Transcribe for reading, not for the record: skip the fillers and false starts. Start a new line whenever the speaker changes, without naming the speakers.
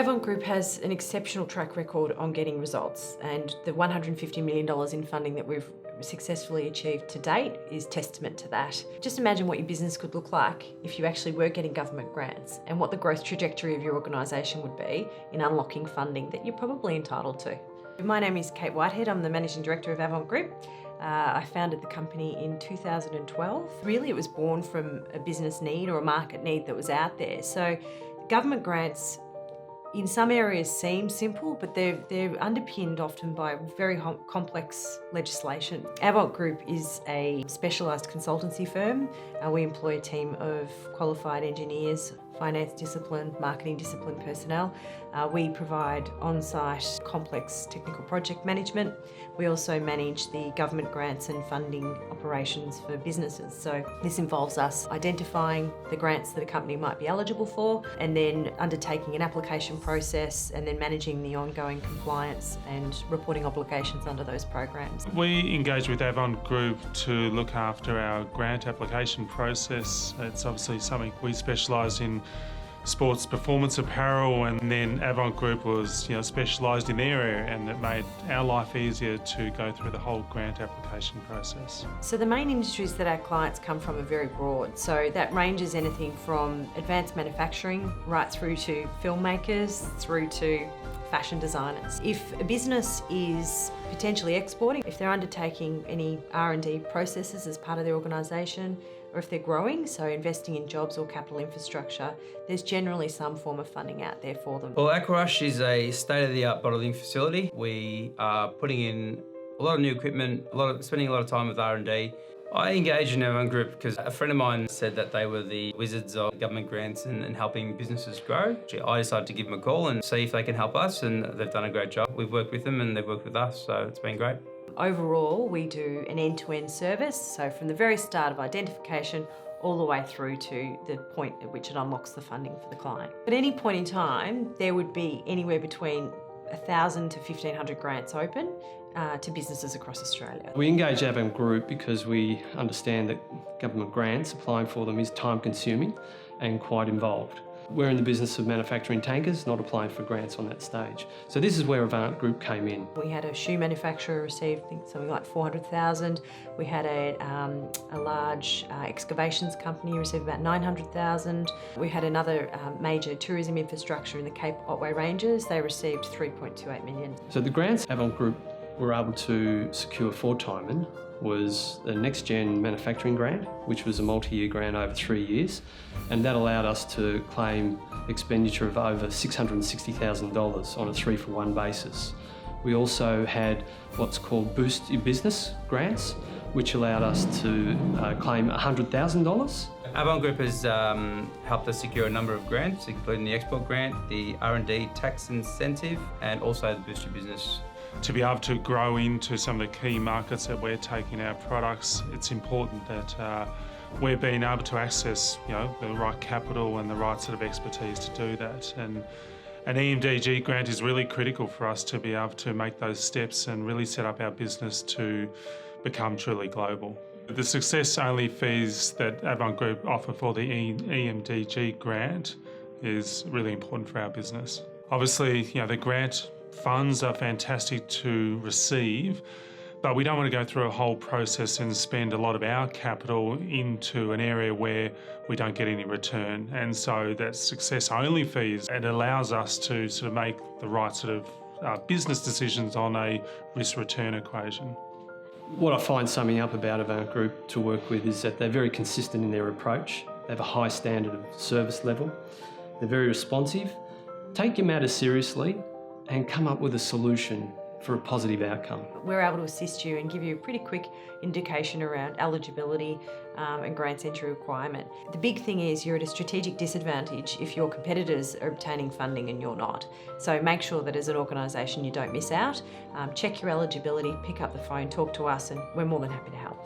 Avant Group has an exceptional track record on getting results, and the $150 million in funding that we've successfully achieved to date is testament to that. Just imagine what your business could look like if you actually were getting government grants, and what the growth trajectory of your organisation would be in unlocking funding that you're probably entitled to. My name is Kate Whitehead. I'm the Managing Director of Avant Group. I founded the company in 2012. Really, it was born from a business need or a market need that was out there. So government grants in some areas seem simple, but they're underpinned often by very complex legislation. Avant Group is a specialised consultancy firm. We employ a team of qualified engineers, finance discipline, marketing discipline personnel. We provide on-site complex technical project management. We also manage the government grants and funding operations for businesses. So this involves us identifying the grants that a company might be eligible for, and then undertaking an application process, and then managing the ongoing compliance and reporting obligations under those programs.
We engage with Avant Group to look after our grant application process. It's obviously something we specialise in, sports performance apparel, and then Avant Group was specialised in their area, and it made our life easier to go through the whole grant application process.
So the main industries that our clients come from are very broad. So that ranges anything from advanced manufacturing right through to filmmakers, through to fashion designers. If a business is potentially exporting, if they're undertaking any R&D processes as part of their organisation, or if they're growing, so investing in jobs or capital infrastructure, there's generally some form of funding out there for them.
Well, Aquarush is a state-of-the-art bottling facility. We are putting in a lot of new equipment, spending a lot of time with R&D. I engaged in Avant Group because a friend of mine said that they were the wizards of government grants and helping businesses grow. I decided to give them a call and see if they can help us, and they've done a great job. We've worked with them and they've worked with us, so it's been great.
Overall, we do an end-to-end service, so from the very start of identification all the way through to the point at which it unlocks the funding for the client. At any point in time, there would be anywhere between 1,000 to 1,500 grants open to businesses across Australia.
We engage Avant Group because we understand that government grants, applying for them, is time-consuming and quite involved. We're in the business of manufacturing tankers, not applying for grants on that stage. So this is where Avant Group came in.
We had a shoe manufacturer receive, I think, something like 400,000. We had a large excavations company receive about 900,000. We had another major tourism infrastructure in the Cape Otway Ranges. They received 3.28 million.
So the grants Avant Group were able to secure for Tyman was the Next Gen Manufacturing Grant, which was a multi-year grant over 3 years, and that allowed us to claim expenditure of over $660,000 on a 3-for-1 basis. We also had what's called Boost Your Business grants, which allowed us to claim $100,000.
Avant Group has helped us secure a number of grants, including the Export Grant, the R&D Tax Incentive, and also the Boost Your Business.
To be able to grow into some of the key markets that we're taking our products, it's important that we're being able to access the right capital and the right sort of expertise to do that. And an EMDG grant is really critical for us to be able to make those steps and really set up our business to become truly global. The success-only fees that Avant Group offer for the EMDG grant is really important for our business. Obviously, the grant funds are fantastic to receive, but we don't want to go through a whole process and spend a lot of our capital into an area where we don't get any return. And so that success-only fees, it allows us to sort of make the right sort of business decisions on a risk-return equation.
What I find summing up about Avant Group to work with is that they're very consistent in their approach. They have a high standard of service level. They're very responsive. Take your matters seriously and come up with a solution for a positive outcome.
We're able to assist you and give you a pretty quick indication around eligibility and grants entry requirement. The big thing is you're at a strategic disadvantage if your competitors are obtaining funding and you're not. So make sure that as an organisation you don't miss out. Check your eligibility, pick up the phone, talk to us, and we're more than happy to help.